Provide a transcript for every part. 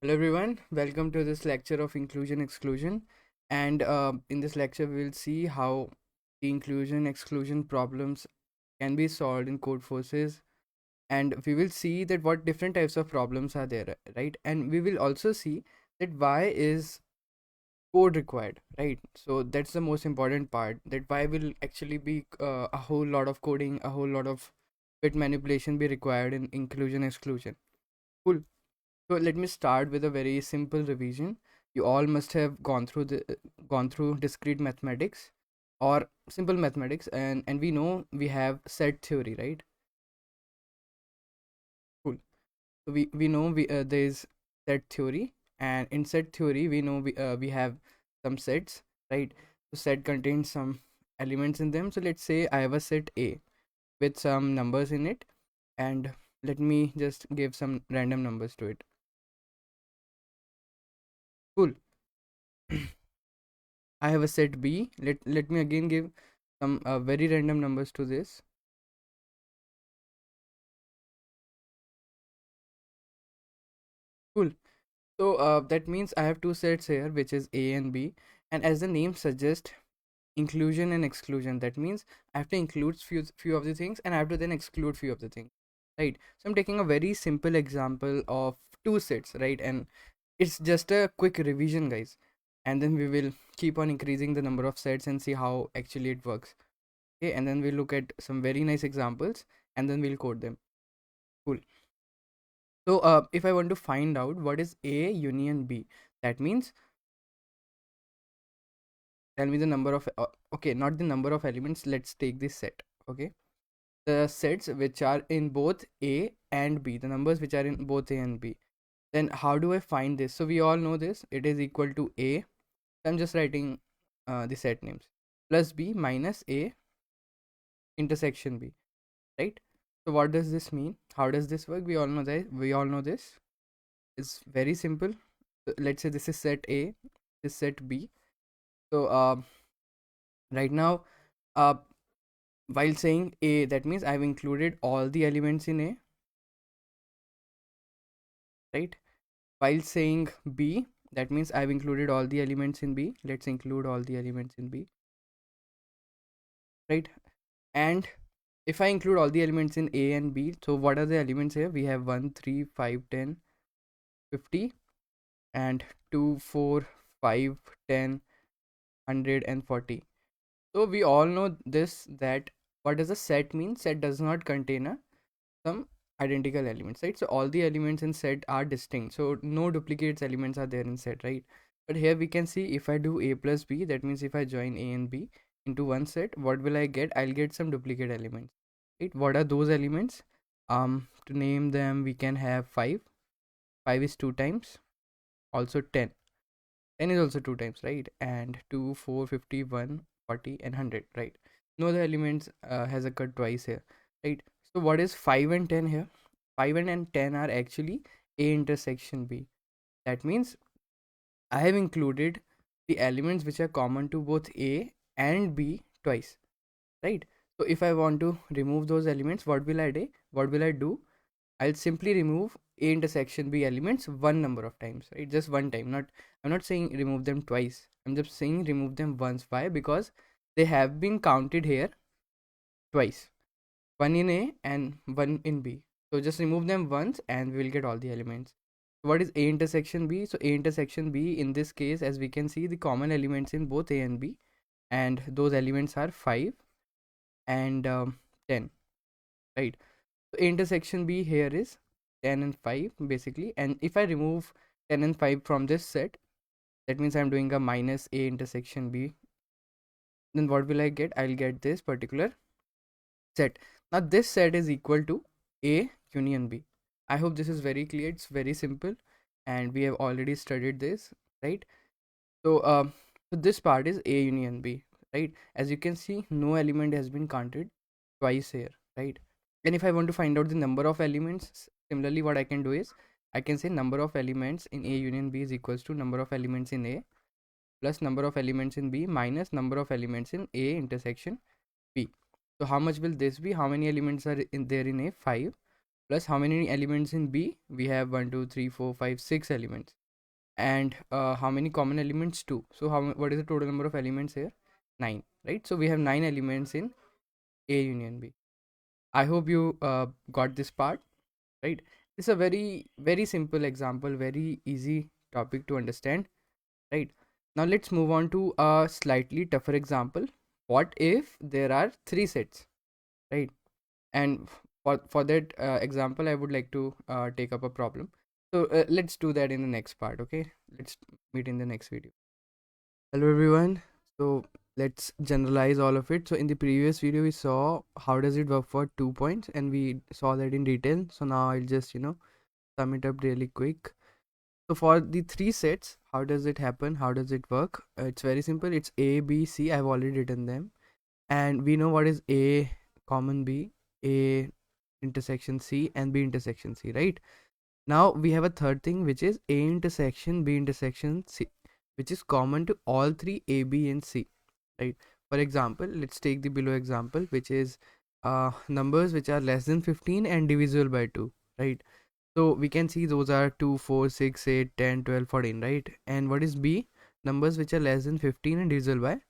Hello everyone, welcome to this lecture of inclusion exclusion. And in this lecture, we will see how the inclusion exclusion problems can be solved in code forces. And we will see that what different types of problems are there, right? And we will also see that why is code required, right? So that's the most important part, that why will actually be a whole lot of coding, a whole lot of bit manipulation be required in inclusion exclusion. Cool. So let me start with a very simple revision. You all must have gone through discrete mathematics or simple mathematics, and we know we have set theory, right? Cool. So we know there is set theory, and in set theory we know we have some sets, right? So set contains some elements in them. So let's say I have a set A with some numbers in it, and let me just give some random numbers to it. Cool. I have a set B. Let me again give some very random numbers to this. Cool. So that means I have two sets here, which is A and B. And as the name suggests, inclusion and exclusion. That means I have to include few of the things, and I have to then exclude few of the things. Right. So I'm taking a very simple example of two sets, right? And it's just a quick revision, guys. And then we will keep on increasing the number of sets and see how actually it works. Okay, and then we'll look at some very nice examples and then we'll code them. Cool. So if I want to find out what is A union B, that means tell me the number of okay, not the number of elements. Let's take this set. Okay, the sets which are in both A and B, the numbers which are in both A and B. Then how do I find this? So we all know this. It is equal to A. I'm just writing the set names plus B minus A intersection B, right? So what does this mean? How does this work? We all know that. We all know this. It's very simple. So let's say this is set A, this is set B. So right now, uh, while saying A, that means I've included all the elements in A, right? While saying B, that means I've included all the elements in B. Let's include all the elements in B, right? And if I include all the elements in A and B, so what are the elements here? We have 1, 3, 5, 10, 50, and 2, 4, 5, 10, 100, and 40. So we all know this, that what does a set mean? Set does not contain some identical elements, right? So all the elements in set are distinct. So no duplicates elements are there in set, right? But here we can see if I do A plus B, that means if I join A and B into one set, what will I get? I'll get some duplicate elements, right? What are those elements? To name them, we can have 5. 5 is 2 times. Also 10. 10 is also 2 times, right? And 2, 4, 51, 40, and 100, right? No other elements has occurred twice here, right? So what is 5 and 10 here? 5 and 10 are actually A intersection B. That means I have included the elements which are common to both A and B twice, right? So if I want to remove those elements, what will I do? What will I do? I'll simply remove A intersection B elements one number of times, right? Just one time. I'm not saying remove them twice. I'm just saying remove them once. Why? Because they have been counted here twice. One in A and one in B. So just remove them once and we'll get all the elements. What is A intersection B? So A intersection B, in this case, as we can see, the common elements in both A and B, and those elements are 5 and 10, right? So A intersection B here is 10 and 5 basically, and if I remove 10 and 5 from this set, that means I'm doing a minus A intersection B. Then what will I get? I'll get this particular set. Now this set is equal to A union B. I hope this is very clear. It's very simple and we have already studied this, right? So so this part is A union B, right? As you can see, no element has been counted twice here, right? And if I want to find out the number of elements, similarly what I can do is I can say number of elements in A union B is equals to number of elements in A plus number of elements in B minus number of elements in A intersection B. So how much will this be? How many elements are in there in A? 5 plus how many elements in B? We have 1 2 3 4 5 6 elements. And how many common elements? 2. So what is the total number of elements here? 9, right? So we have 9 elements in A union B. I hope you got this part, right? It's a very simple example, very easy topic to understand, right? Now let's move on to a slightly tougher example. What if there are 3 sets, right? And for that example, I would like to take up a problem. So let's do that in the next part. Okay, let's meet in the next video. Hello everyone. So let's generalize all of it. So in the previous video we saw how does it work for 2 points, and we saw that in detail. So now I'll just sum it up really quick. So for the 3 sets, how does it happen, how does it work? It's very simple. It's A B C. I've already written them, and we know what is A common B, A intersection C, and B intersection C, right? Now we have a third thing, which is A intersection B intersection C, which is common to all three A, B, and C, right? For example, let's take the below example, which is numbers which are less than 15 and divisible by 2, right? So we can see those are 2, 4, 6, 8, 10, 12, 14, right? And what is B? Numbers which are less than 15 and divisible by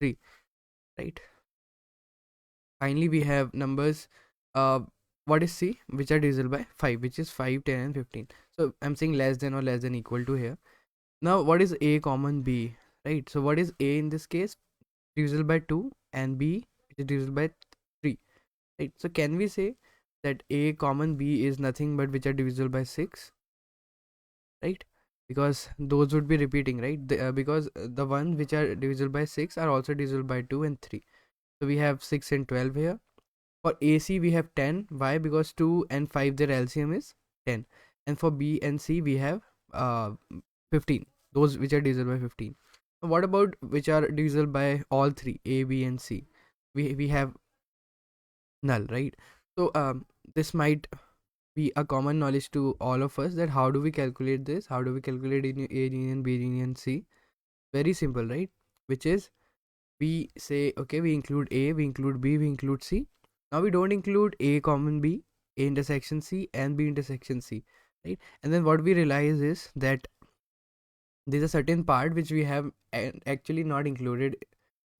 3, right? Finally, we have numbers. Uh, what is C? Which are divisible by 5, which is 5, 10, and 15. So I'm saying less than or less than equal to here. Now, what is A common B? Right. So what is A in this case? Divisible by 2, and B is divisible by 3. Right. So can we say that A common B is nothing but which are divisible by 6? Right. Because those would be repeating, right? Because the ones which are divisible by 6 are also divisible by 2 and 3. So we have 6 and 12 here. For AC we have 10. Why? Because 2 and 5 their LCM is 10. And for B and C we have 15. Those which are divisible by 15. What about which are divisible by all three, A, B, and C? We have null, right? So this might be a common knowledge to all of us, that how do we calculate this? How do we calculate in A union B union C? Very simple, right? Which is, we say, okay, we include A, we include B, we include C. Now we don't include A common B, A intersection C, and B intersection C, right? And then what we realize is that there's a certain part which we have actually not included,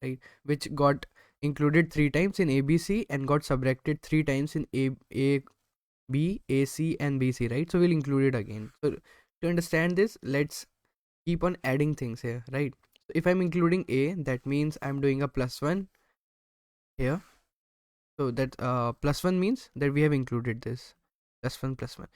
right? Which got included 3 times in ABC and got subtracted 3 times in A B, AC, and BC, right? So we'll include it again. So to understand this, let's keep on adding things here, right? So if I'm including A, that means I'm doing a +1 here. So that +1 means that we have included this +1 +1.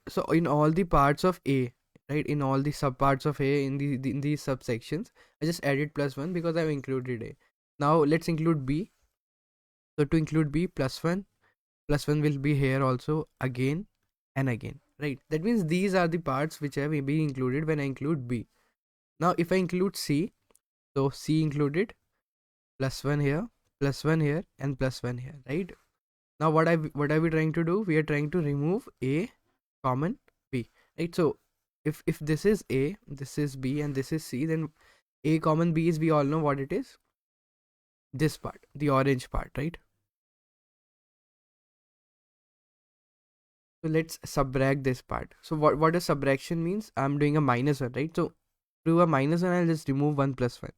So in all the parts of A, right, in all the subparts of A, in these subsections, I just added +1 because I've included A. Now let's include B. So to include B, +1 will be here also, again and again, right? That means these are the parts which have been included when I include B. Now if I include C, so C included, +1 here, +1 here, and +1 here, right? Now what are we trying to do? We are trying to remove A common B, right? So if this is A, this is B, and this is C, then A common B is, we all know what it is. This part, the orange part, right? So let's subtract this part. So what does subtraction means? I'm doing a -1, right? So to do a -1, I'll just remove 1 + 1,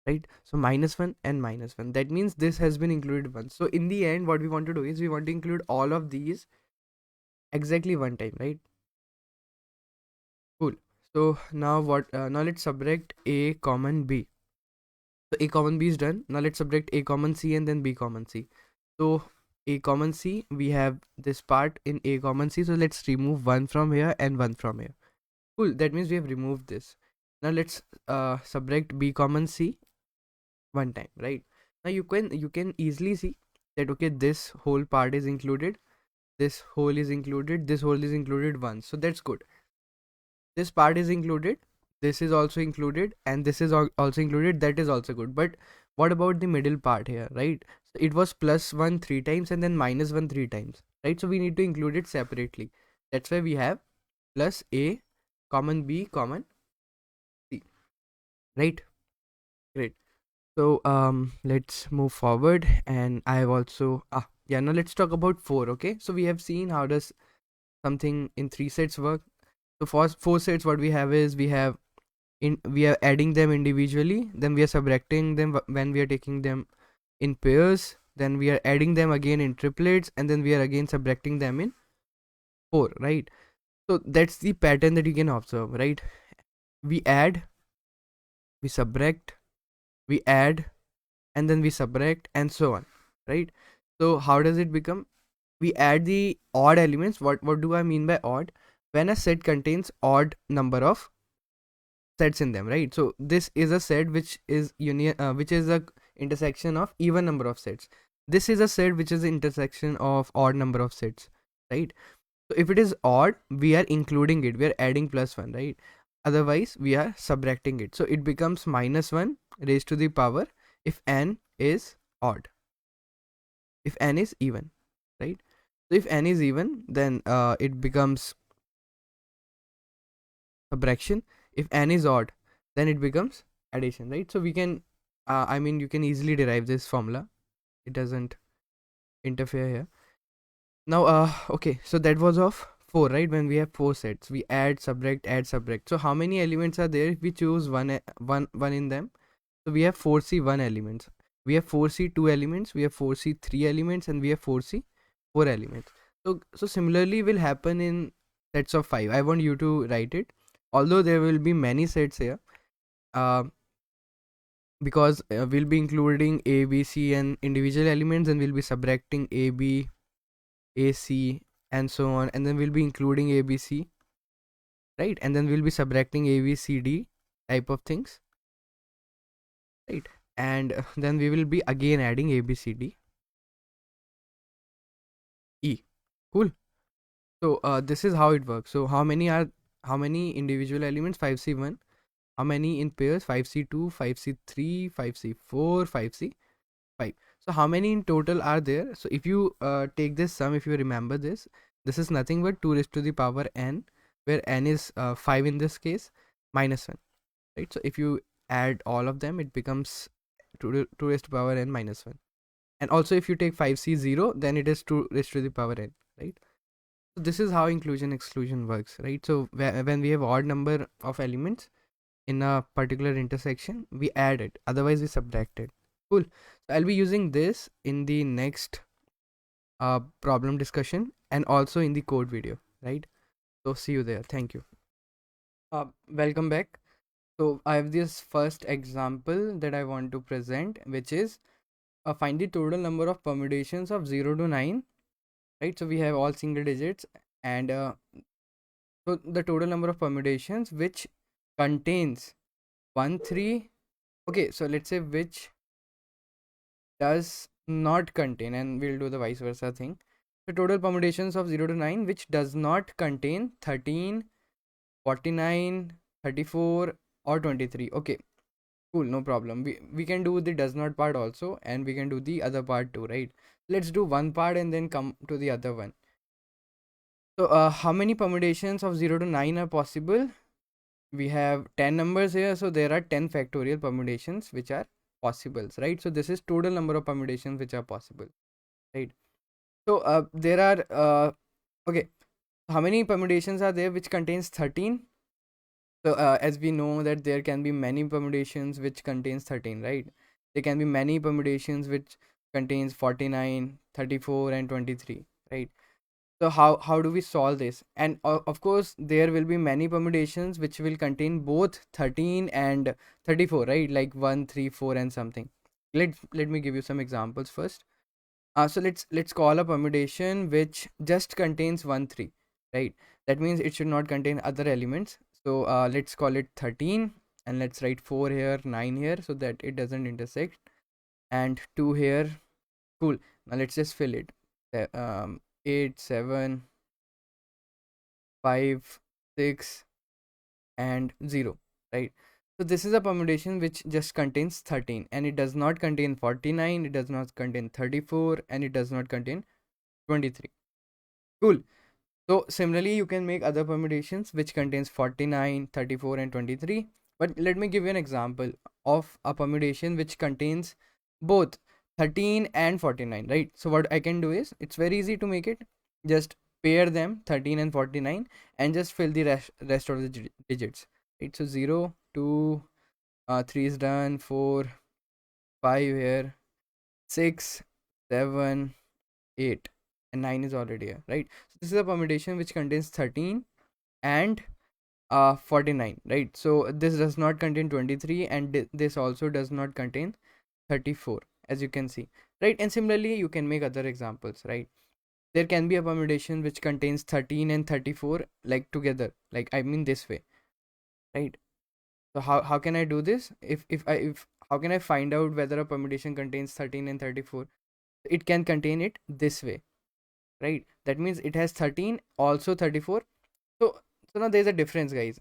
right? So -1 and -1. That means this has been included once. So in the end, what we want to do is we want to include all of these exactly one time, right? Cool. So now what? Now let's subtract A common B. So A common B is done. Now let's subtract A common C and then B common C. So A common C, we have this part in A common C. So let's remove 1 from here and 1 from here. Cool. That means we have removed this. Now let's subtract B common C one time, right? Now you can easily see that, okay, this whole part is included, this whole is included, this whole is included once. So that's good. This part is included, this is also included, and this is also included. That is also good. But what about the middle part here, right? So it was +1 3 times and then -1 3 times, right? So we need to include it separately. That's why we have plus A common B common C, right? Great. So let's move forward, and I have also Yeah, now let's talk about 4. Okay, so we have seen how does something in 3 sets work. So for 4 sets, what we have is we are adding them individually, then we are subtracting them when we are taking them in pairs, then we are adding them again in triplets, and then we are again subtracting them in 4, right? So that's the pattern that you can observe, right? We add, we subtract, we add, and then we subtract, and so on, right? So how does it become? We add the odd elements. What do I mean by odd? When a set contains odd number of sets in them, right? So this is a set which is which is a intersection of even number of sets. This is a set which is the intersection of odd number of sets, right? So if it is odd, we are including it, we are adding +1, right? Otherwise we are subtracting it, so it becomes -1 raised to the power if n is odd, if n is even, right? So if n is even, then it becomes subtraction. If n is odd, then it becomes addition, right? So we can I mean, you can easily derive this formula, it doesn't interfere here. Now okay, so that was of 4, right? When we have 4 sets, we add, subtract, add, subtract. So how many elements are there if we choose one in them? So we have 4c1 elements, we have 4c2 elements, we have 4c3 elements, and we have 4c4 elements. So similarly will happen in sets of 5. I want you to write it, although there will be many sets here, uh, because we'll be including a, b, c and individual elements, and we'll be subtracting a, b, a, c, and so on, and then we'll be including a, b, c, right? And then we'll be subtracting a, b, c, d type of things, right? And then we will be again adding a, b, c, d, e. Cool. So this is how it works. So how many individual elements? 5c1. How many in pairs? 5c2, 5c3, 5c4, 5c5. So how many in total are there? So if you take this sum, if you remember this, this is nothing but 2 raised to the power n, where n is 5 in this case, -1, right? So if you add all of them, it becomes 2 raised to the power n -1. And also if you take 5c0, then it is 2 raised to the power n, right? So this is how inclusion exclusion works, right? So when we have odd number of elements in a particular intersection, we add it, otherwise we subtract it. Cool. So I'll be using this in the next problem discussion and also in the code video, right? So see you there. Thank you. Welcome back. So I have this first example that I want to present, which is find the total number of permutations of 0 to 9, right? So we have all single digits, and so the total number of permutations which contains 1 3. Okay, so let's say which does not contain, and we'll do the vice versa thing. The total permutations of 0 to 9 which does not contain 13, 49, 34 or 23. Okay, cool, no problem. We can do the does not part also, and we can do the other part too, right? Let's do one part and then come to the other one. So how many permutations of 0 to 9 are possible? We have 10 numbers here, so there are 10 factorial permutations which are possibles, right? So this is total number of permutations which are possible, right? So there are okay, how many permutations are there which contains 13? So as we know that there can be many permutations which contains 13, right? There can be many permutations which contains 49, 34 and 23, right? So how do we solve this? And of course there will be many permutations which will contain both 13 and 34, right? Like 1 3 4 and something. Let me give you some examples first. So let's call a permutation which just contains 1 3, right? That means it should not contain other elements. So let's call it 13, and let's write 4 here, 9 here, so that it doesn't intersect, and 2 here. Cool. Now let's just fill it. 8 7 5 6 and 0, right? So this is a permutation which just contains 13, and it does not contain 49, it does not contain 34, and it does not contain 23. Cool. So similarly you can make other permutations which contains 49, 34 and 23. But let me give you an example of a permutation which contains both 13 and 49, right? So what I can do is, it's very easy to make it. Just pair them, 13 and 49, and just fill the rest of the digits, right? So 0, 2, 3 is done, 4, 5 here, 6, 7, 8, and 9 is already here, right? So this is a permutation which contains 13 and 49, right? So this does not contain 23, and this also does not contain 34, as you can see, right? And similarly you can make other examples, right? There can be a permutation which contains 13 and 34 like together, like I mean this way, right? So how can I do this? If how can I find out whether a permutation contains 13 and 34? It can contain it this way, right? That means it has 13, also 34. So now there's a difference, guys.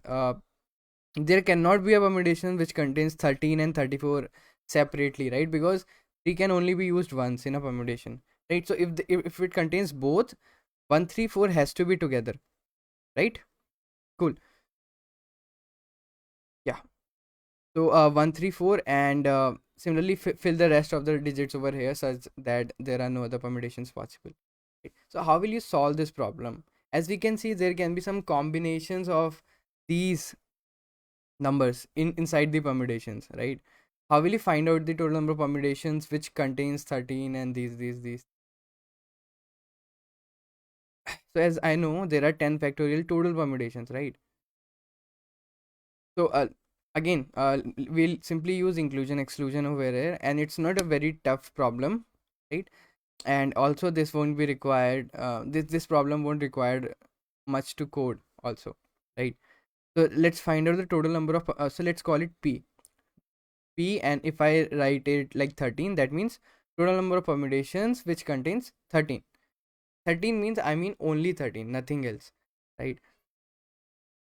There cannot be a permutation which contains 13 and 34 separately, right? Because 3 can only be used once in a permutation, right? So if it contains both, 1 3 4 has to be together, right? Cool. Yeah. So 1 3 4, and similarly fill the rest of the digits over here such that there are no other permutations possible. Okay. So how will you solve this problem? As we can see, there can be some combinations of these numbers inside the permutations, right? How will you find out the total number of permutations which contains 13 and these? So as I know, there are 10 factorial total permutations, right? So again, we'll simply use inclusion exclusion over here, and it's not a very tough problem, right? And also this won't be required, this problem won't require much to code also, right? So let's find out the total number of so let's call it p, and if I write it like 13, that means total number of permutations which contains 13. 13 means I mean only 13, nothing else, right?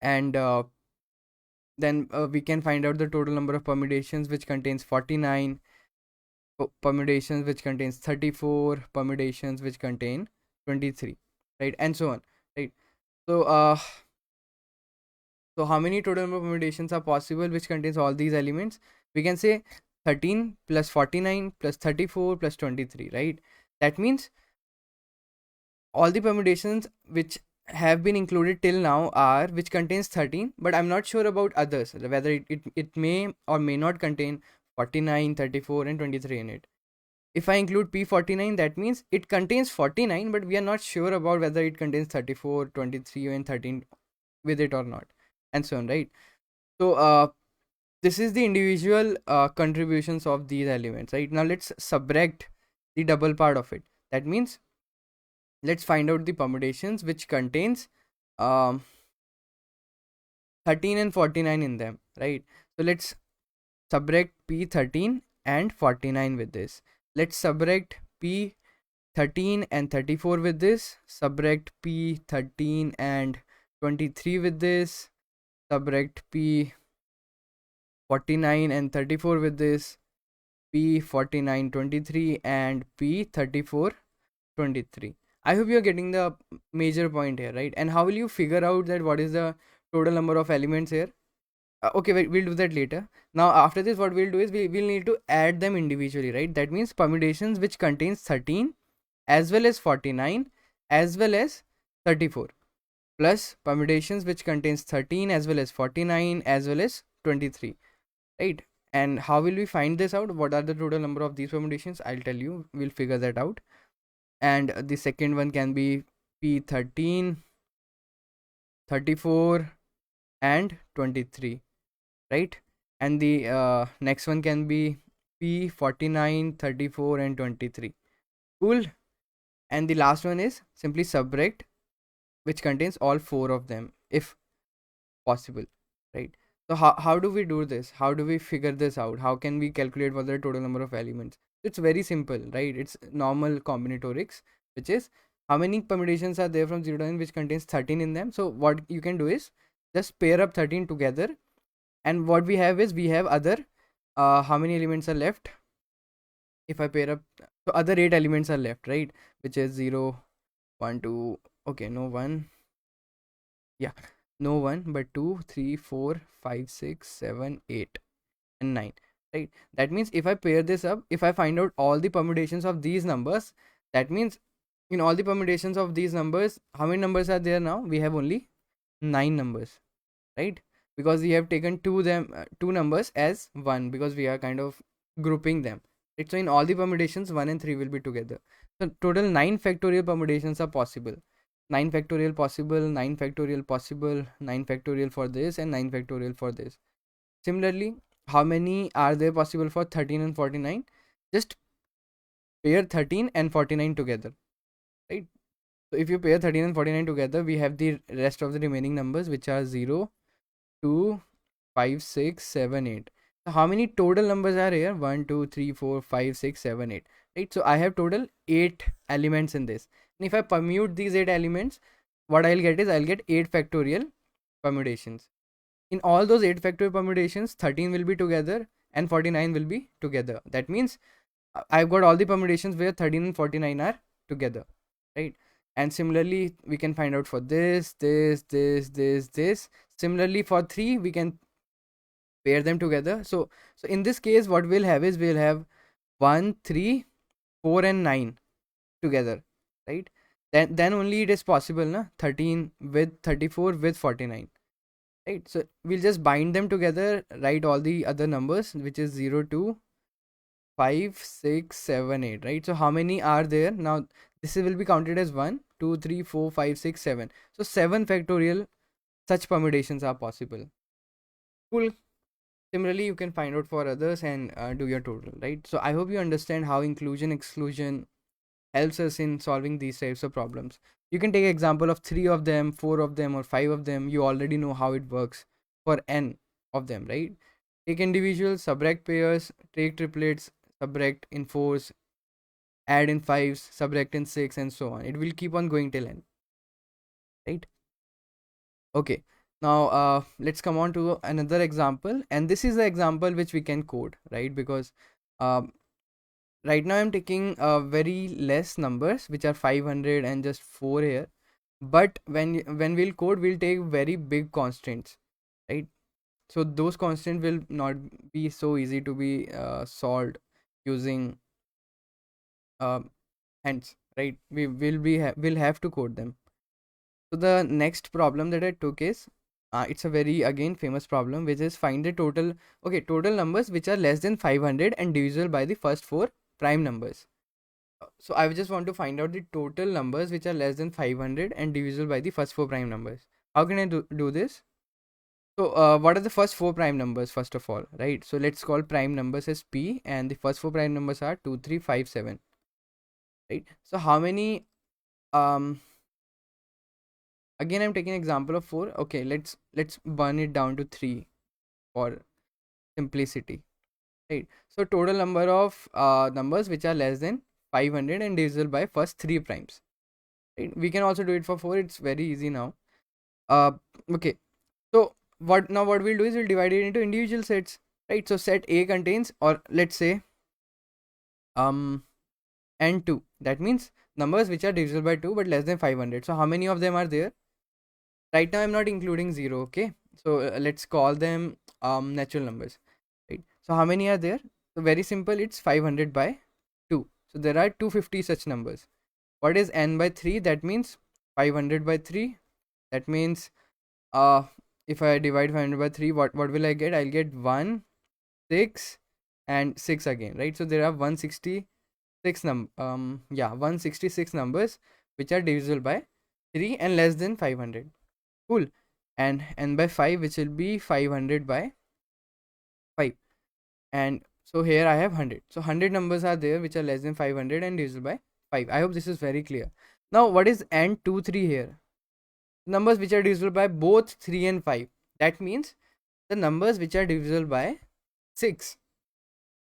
And then we can find out the total number of permutations which contains 49, permutations which contains 34, permutations which contain 23, right? And so on, right? So so how many total number of permutations are possible which contains all these elements? We can say 13 plus 49 plus 34 plus 23, right? That means all the permutations which have been included till now are which contains 13, but I'm not sure about others, whether it may or may not contain 49, 34 and 23 in it. If I include P49, that means it contains 49, but we are not sure about whether it contains 34, 23 and 13 with it or not, and so on, right? So this is the individual contributions of these elements, right? Now let's subtract the double part of it. That means let's find out the permutations which contains um 13 and 49 in them, right? So let's subtract p13 and 49 with this. Let's subtract p13 and 34 with this, subtract p13 and 23 with this, subtract p49 and 34 with this, p49 23 and p34 23. I hope you're getting the major point here, right? And how will you figure out that what is the total number of elements here? Okay, we'll do that later. Now after this, what we'll do is we'll need to add them individually, right? That means permutations which contains 13 as well as 49 as well as 34, plus permutations which contains 13 as well as 49 as well as 23, right? And how will we find this out? What are the total number of these permutations? I'll tell you, we'll figure that out. And the second one can be p13, 34 and 23, right? And the next one can be p49, 34 and 23. Cool. And the last one is simply subtract which contains all four of them if possible, right? So how do we do this? How do we figure this out? How can we calculate what the total number of elements? It's very simple, right? It's normal combinatorics, which is how many permutations are there from 0 to n which contains 13 in them. So what you can do is just pair up 13 together, and what we have is we have other how many elements are left. If I pair up, so other 8 elements are left, right? Which is 0 1 2, okay, no 1, yeah, no 1 but 2 3 4 5 6 7 8 and 9. right? That means if I pair this up, if I find out all the permutations of these numbers, that means in all the permutations of these numbers, how many numbers are there now? We have only 9 numbers, right? Because we have taken two numbers as one, because we are kind of grouping them, right? So in all the permutations 1 and 3 will be together. So total 9 factorial permutations are possible. 9 factorial possible, 9 factorial possible, 9 factorial for this, and 9 factorial for this. Similarly, how many are there possible for 13 and 49? Just pair 13 and 49 together, right? So if you pair 13 and 49 together, we have the rest of the remaining numbers, which are 0, 2, 5, 6, 7, 8. So how many total numbers are here? 1, 2, 3, 4, 5, 6, 7, 8. Right? So I have total 8 elements in this. And if I permute these 8 elements, what I'll get is I'll get 8 factorial permutations. In all those 8 factorial permutations, 13 will be together and 49 will be together. That means I've got all the permutations where 13 and 49 are together, right? And similarly, we can find out for this. Similarly, for 3, we can pair them together. So in this case, what we'll have is we'll have 1, 3, 4, and 9 together, right? Then only it is possible, na? 13 with 34 with 49. Right, so we'll just bind them together, write all the other numbers, which is 0, 2, 5, 6, 7, 8, right? So how many are there now? This will be counted as 1, 2, 3, 4, 5, 6, 7. So 7 factorial such permutations are possible. Cool. Similarly, you can find out for others and do your total, right? So I hope you understand how inclusion exclusion helps us in solving these types of problems. You can take example of 3 of them, 4 of them, or 5 of them. You already know how it works for n of them, right? Take individuals, subtract pairs, take triplets, subtract in 4s, add in 5s, subtract in 6, and so on. It will keep on going till n, right? Okay, now let's come on to another example, and this is the example which we can code, right? Because um, right now I'm taking very less numbers, which are 500 and just 4 here. But when we'll code, we'll take very big constants, right? So those constants will not be so easy to be solved using uh, hands, right? We'll have to code them. So the next problem that I took is it's a very again famous problem, which is find the total, okay, total numbers which are less than 500 and divisible by the first 4 prime numbers. So I just want to find out the total numbers which are less than 500 and divisible by the first 4 prime numbers. How can I do this? So what are the first 4 prime numbers first of all, right? So let's call prime numbers as P, and the first 4 prime numbers are 2, 3, 5, 7, right? So how many again I'm taking example of 4. Okay, let's burn it down to 3 for simplicity, right? So total number of numbers which are less than 500 and divisible by first 3 primes, right? We can also do it for 4. It's very easy now. uh okay, so what we'll do is we'll divide it into individual sets, right? So set A contains, or let's say n2, that means numbers which are divisible by 2 but less than 500. So how many of them are there? Right now I'm not including 0, okay? So let's call them natural numbers, right? So how many are there? So very simple, it's 500 by 2. So there are 250 such numbers. What is n by 3? That means 500 by 3. That means uh if I divide 500 by 3, what will I get? I'll get 1, 6, and 6 again, right? So there are 166 166 numbers which are divisible by 3 and less than 500. Cool. And n by 5, which will be 500 by 5. And so here I have 100. So 100 numbers are there which are less than 500 and divisible by 5. I hope this is very clear. Now what is n23 here? Numbers which are divisible by both 3 and 5. That means the numbers which are divisible by 6,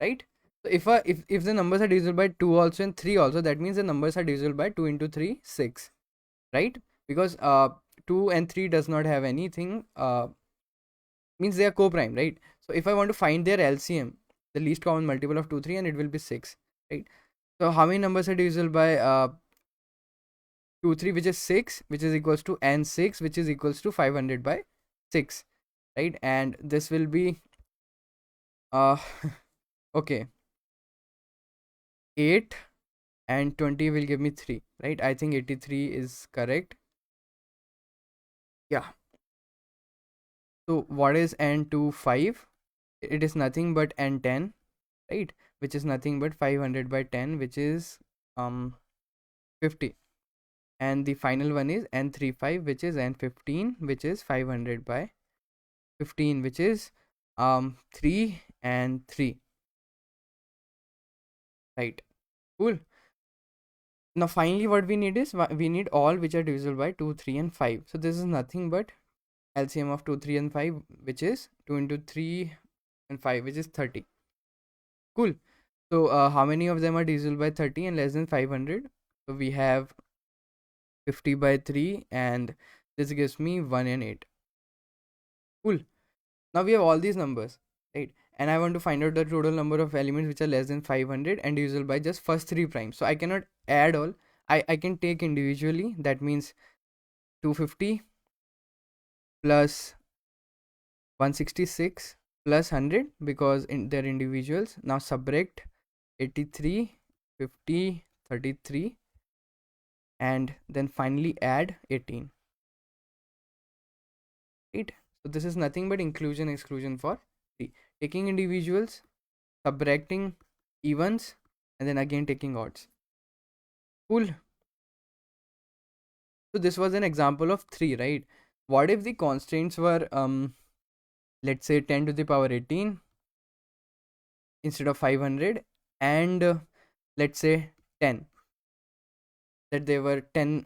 right? So if the numbers are divisible by 2 also and 3 also, that means the numbers are divisible by 2 into 3, 6, right? Because 2 and 3 does not have anything, means they are co-prime, right? So if I want to find their LCM, the least common multiple of 2, 3, and it will be 6, right? So how many numbers are divisible by 2, 3, which is 6, which is equals to n6, which is equals to 500 by 6, right? And this will be Okay, 8 and 20 will give me 3, right? I think 83 is correct. Yeah. So what is n25? It is nothing but n10, right? Which is nothing but 500 by 10, which is 50. And the final one is n35, which is n15, which is 500 by 15, which is 3 and 3, right? Cool. Now finally what we need is we need all which are divisible by 2, 3 and 5. So this is nothing but LCM of 2, 3 and 5, which is 2 into 3 and 5, which is 30. Cool. So how many of them are divisible by 30 and less than 500? So we have 50 by 3, and this gives me 1 and 8. Cool. Now we have all these numbers, right? And I want to find out the total number of elements which are less than 500 and divisible by just first 3 primes. So I cannot add all. I can take individually. That means 250 plus 166 plus 100, because they're individuals. Now subtract 83, 50, 33, and then finally add 18, right? So this is nothing but inclusion exclusion for 3. Taking individuals, subtracting evens, and then again taking odds. Cool. So this was an example of 3, right? What if the constraints were let's say 10 to the power 18 instead of 500, and let's say 10, that they were 10,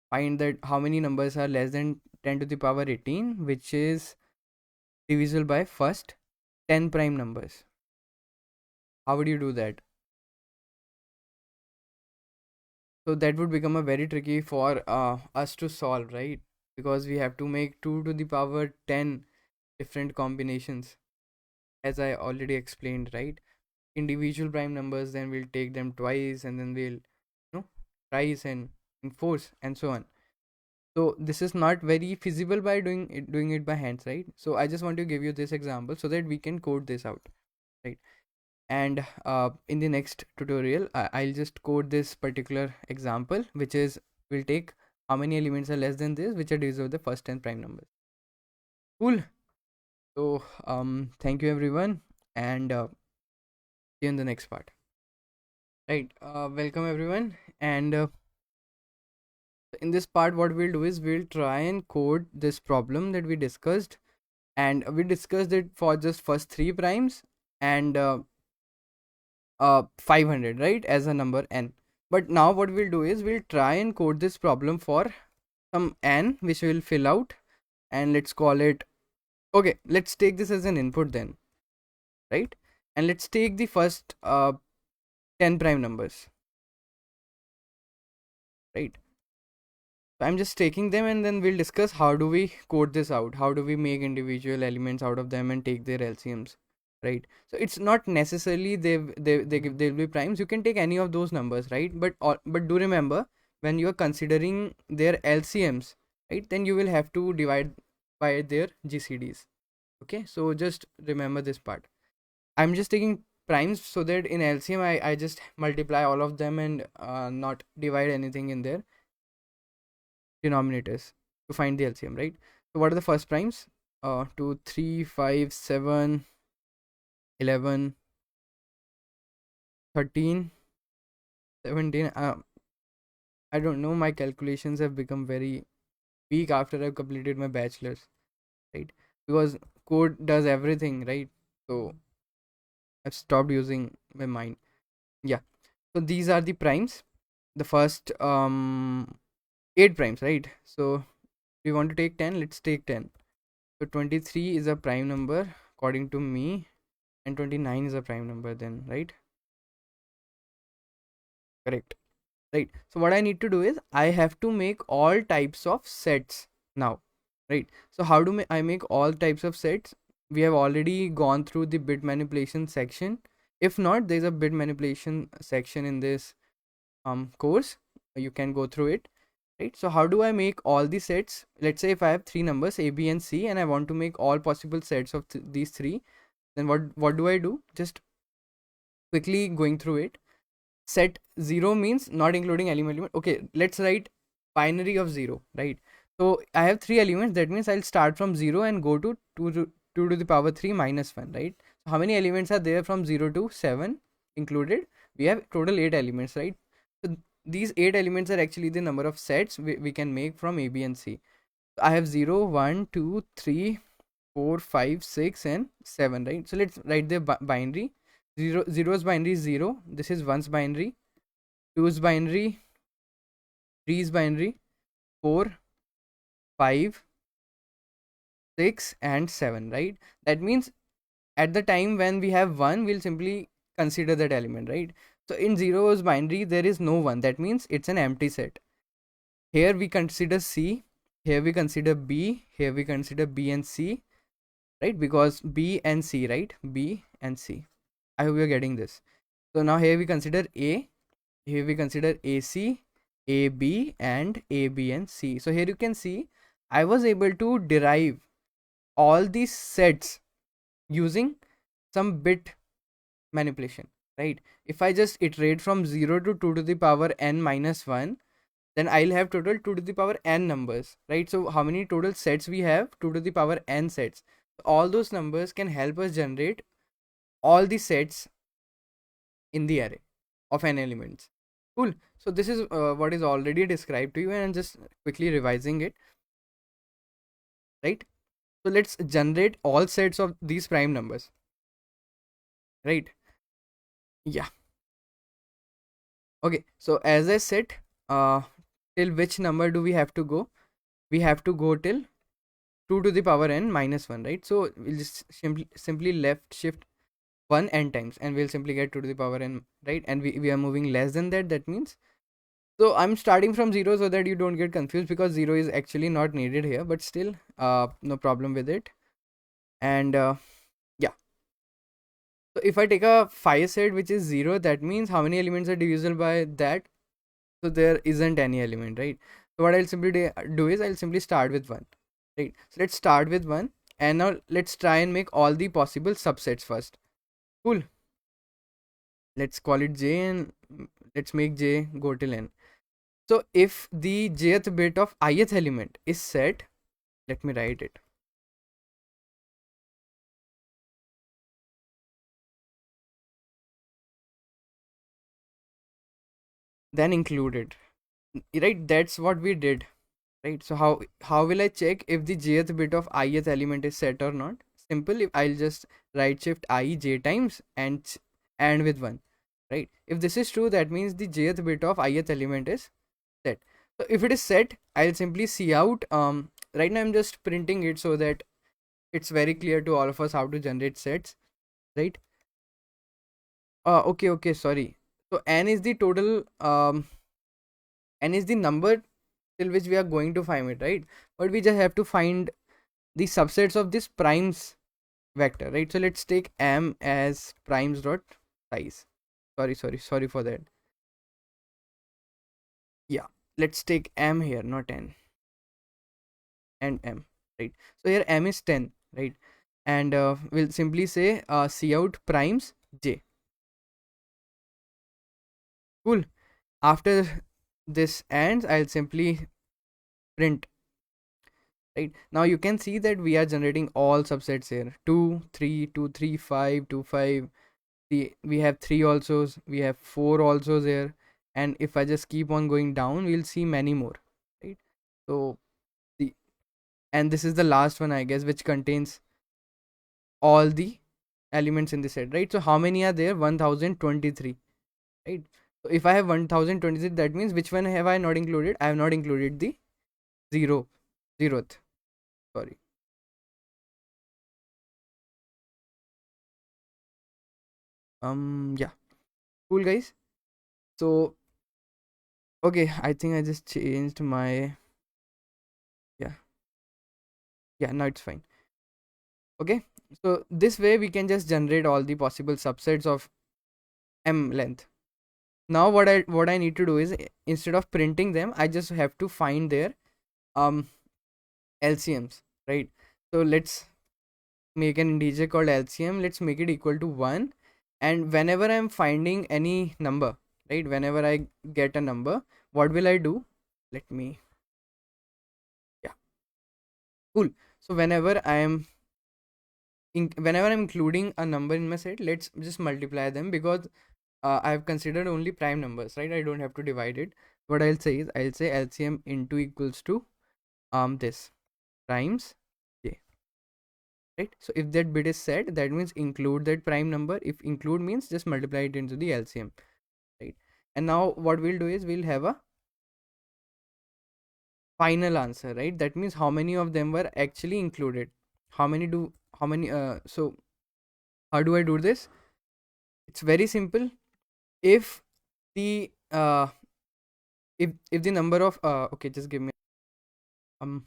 find that how many numbers are less than 10 to the power 18, which is divisible by first 10 prime numbers. How would you do that? So that would become a very tricky for us to solve, right? Because we have to make 2 to the power 10 different combinations, as I already explained, right? Individual prime numbers, then we'll take them twice, and then we'll twice and enforce and so on. So this is not very feasible by doing it by hands, right? So I just want to give you this example so that we can code this out, right? And in the next tutorial I'll just code this particular example, which is we'll take how many elements are less than this, which are divisible the first 10 prime numbers. Cool. So thank you everyone, and see you in the next part, right? Welcome everyone, and in this part what we'll do is we'll try and code this problem that we discussed, and we discussed it for just first 3 primes and 500, right, as a number n. But now what we'll do is we'll try and code this problem for some n which we'll fill out, and let's call it, okay, let's take this as an input then, right? And let's take the first 10 prime numbers, right? So I'm just taking them, and then we'll discuss how do we code this out, how do we make individual elements out of them and take their LCMs, right? So it's not necessarily they'll be primes. You can take any of those numbers, right? But do remember, when you are considering their LCMs, right, then you will have to divide by their GCDs. Okay, so just remember this part. I'm just taking primes so that in LCM I just multiply all of them and not divide anything in their denominators to find the LCM, right? So what are the first primes? 2, 3, 5, 7, 11, 13, 17. I don't know, my calculations have become very weak after I've completed my bachelor's, right? Because code does everything, right? So I've stopped using my mind. Yeah. So these are the primes. The first 8 primes, right? So we want to take 10, let's take 10. So 23 is a prime number according to me, and 29 is a prime number then, right? Correct. Right. So what I need to do is I have to make all types of sets now, right? So how do I make all types of sets? We have already gone through the bit manipulation section. If not, there's a bit manipulation section in this course. You can go through it, right? So how do I make all the sets? Let's say if I have 3 numbers A, B and C, and I want to make all possible sets of these 3, then what do I do? Just quickly going through it. Set 0 means not including element. Okay, let's write binary of 0, right? So I have 3 elements, that means I'll start from 0 and go to 2 to the power 3 minus 1, right? So how many elements are there from 0 to 7 included? We have total 8 elements, right? So these 8 elements are actually the number of sets we can make from A, B and C. So I have 0, 1, 2, 3, 4, 5, 6 and 7, right? So let's write the binary. 0's binary is 0, this is 1's binary, 2's binary, 3's binary, 4, 5, 6 and 7, right? That means at the time when we have 1, we'll simply consider that element, right? So in 0's binary there is no 1, that means it's an empty set. Here we consider C, here we consider B, here we consider B and C, right? Because B and C, right? B and C. I hope you're getting this. So now here we consider A, here we consider AC, AB and AB and C. So here you can see I was able to derive all these sets using some bit manipulation, right? If I just iterate from 0 to 2 to the power n minus 1, then I'll have total 2 to the power n numbers, right? So how many total sets we have? 2 to the power n sets. All those numbers can help us generate all the sets in the array of n elements. Cool. So this is what is already described to you, and I'm just quickly revising it, right? So let's generate all sets of these prime numbers, right? Yeah. Okay, so as I said, till which number do we have to go? We have to go till 2 to the power n minus 1, right? So we'll just simply left shift 1 n times and we'll simply get 2 to the power n, right? And we are moving less than that, that means, so I'm starting from 0 so that you don't get confused, because 0 is actually not needed here, but still no problem with it. And yeah, so if I take a 5 set which is 0, that means how many elements are divisible by that? So there isn't any element, right? So what I'll simply do is I'll simply start with 1, right? So let's start with 1, and now let's try and make all the possible subsets first. Cool. Let's call it j, and let's make j go till n. So if the jth bit of ith element is set, let me write it. Then included, right? That's what we did, right? So how will I check if the jth bit of ith element is set or not? Simple. If I'll just right shift I j times and with 1, right? If this is true, that means the jth bit of ith element is set. So if it is set, I'll simply see out. Right now I'm just printing it so that it's very clear to all of us how to generate sets, right? Okay, sorry. So n is the total, n is the number till which we are going to find it, right? But we just have to find the subsets of this primes vector, right? So let's take m as primes dot size. Sorry for that. Yeah, let's take m here, not n, and m, right? So here m is 10, right? And we'll simply say cout primes j. Cool. After this ends, I'll simply print, right? Now you can see that we are generating all subsets here: 2 3 2 3 5 2 5. We have 3 also, we have 4 also there, and if I just keep on going down, we'll see many more, right? So the, and this is the last one, I guess, which contains all the elements in the set, right? So how many are there? 1023, right? So if I have 1023, that means which one have I not included? I have not included the zeroth, sorry. Yeah, cool guys. So okay, I think I just changed my, yeah, now it's fine. Okay, so this way we can just generate all the possible subsets of m length. Now what I need to do is, instead of printing them, I just have to find their LCMs, right? So let's make an integer called LCM. Let's make it equal to 1. And whenever I'm finding any number, right, whenever I get a number, what will I do? Let me, yeah, cool. So whenever I'm including a number in my set, let's just multiply them, because I've considered only prime numbers, right? I don't have to divide it. What I'll say is, I'll say LCM into equals to this primes j, right? So if that bit is set, that means include that prime number. If include means just multiply it into the LCM, right? And now what we'll do is we'll have a final answer, right? That means how many of them were actually included. How many so how do I do this? It's very simple. If the if the number of okay, just give me,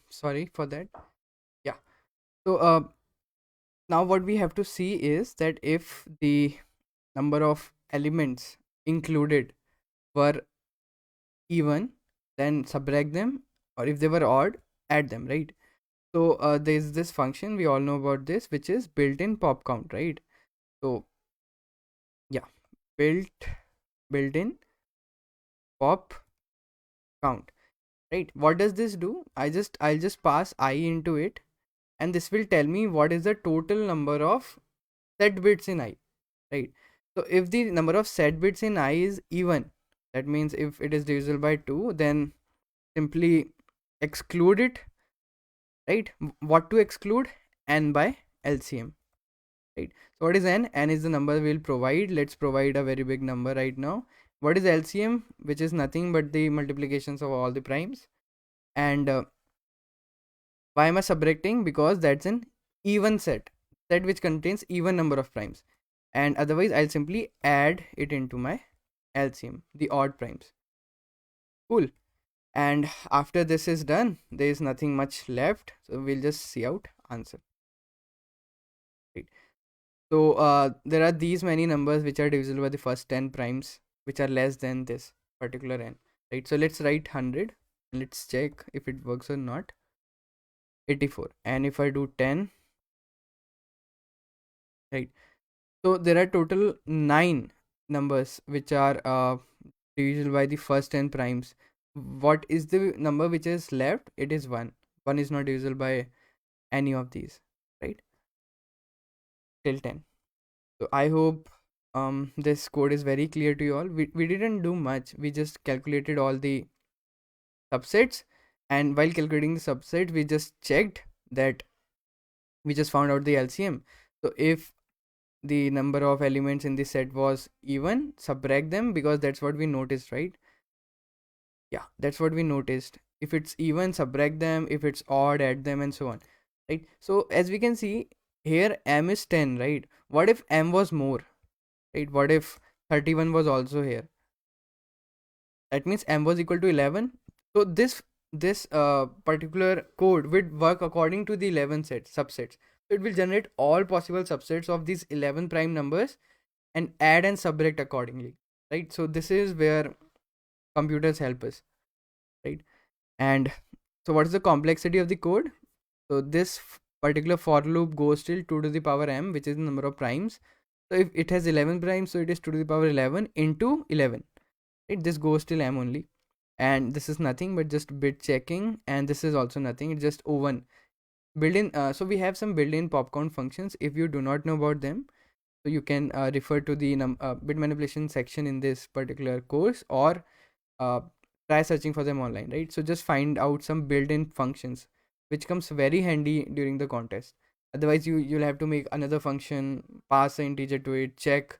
sorry for that. Yeah. So now what we have to see is that if the number of elements included were even, then subtract them, or if they were odd, add them, right? So there's this function, we all know about this, which is built-in pop count, right? So yeah, built-in pop count, right? What does this do? I'll just pass I into it, and this will tell me what is the total number of set bits in I, right? So if the number of set bits in I is even, that means if it is divisible by 2, then simply exclude it, right? What to exclude? N by LCM, right? So what is n? N is the number we'll provide. Let's provide a very big number right now. What is LCM? Which is nothing but the multiplications of all the primes. And why am I subtracting? Because that's an even set which contains even number of primes, and otherwise I'll simply add it into my LCM, the odd primes. Cool. And after this is done, there is nothing much left, so we'll just see out answer, right? So there are these many numbers which are divisible by the first 10 primes, which are less than this particular n, right? So let's write 100, and let's check if it works or not. 84, and if I do 10, right? So there are total 9 numbers which are divisible by the first 10 primes. What is the number which is left? It is 1. 1 is not divisible by any of these, right? Till 10. So I hope this code is very clear to you all. We didn't do much. We just calculated all the subsets, and while calculating the subset, we just checked that we just found out the LCM. So if the number of elements in the set was even, subtract them, because that's what we noticed, right? Yeah, that's what we noticed. If it's even, subtract them. If it's odd, add them, and so on, right? So as we can see here, m is 10, right? What if m was more, right? What if 31 was also here? That means m was equal to 11. So this particular code would work according to the 11 subsets. So it will generate all possible subsets of these 11 prime numbers and add and subtract accordingly, right? So this is where computers help us, right? And so what is the complexity of the code? So this particular for loop goes till 2 to the power m, which is the number of primes. So if it has 11 primes, so it is 2 to the power 11 into 11, right? This goes till m only, and this is nothing but just bit checking, and this is also nothing, it's just o1 built-in. So we have some built-in popcorn functions. If you do not know about them, so you can refer to the bit manipulation section in this particular course, or uh, try searching for them online, right? So just find out some built-in functions which comes very handy during the contest. Otherwise you'll have to make another function, pass an integer to it, check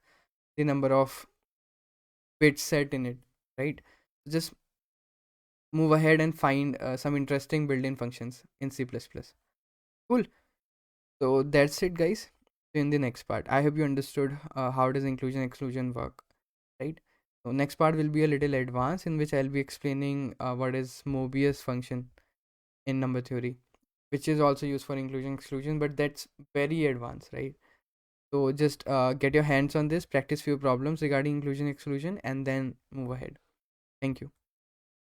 the number of bits set in it, right? Just move ahead and find some interesting built-in functions in C++. Cool. So that's it, guys. In the next part, I hope you understood how does inclusion exclusion work, right? So next part will be a little advanced, in which I'll be explaining what is Mobius function in number theory, which is also used for inclusion exclusion, but that's very advanced, right? So just get your hands on this, practice few problems regarding inclusion exclusion, and then move ahead. Thank you.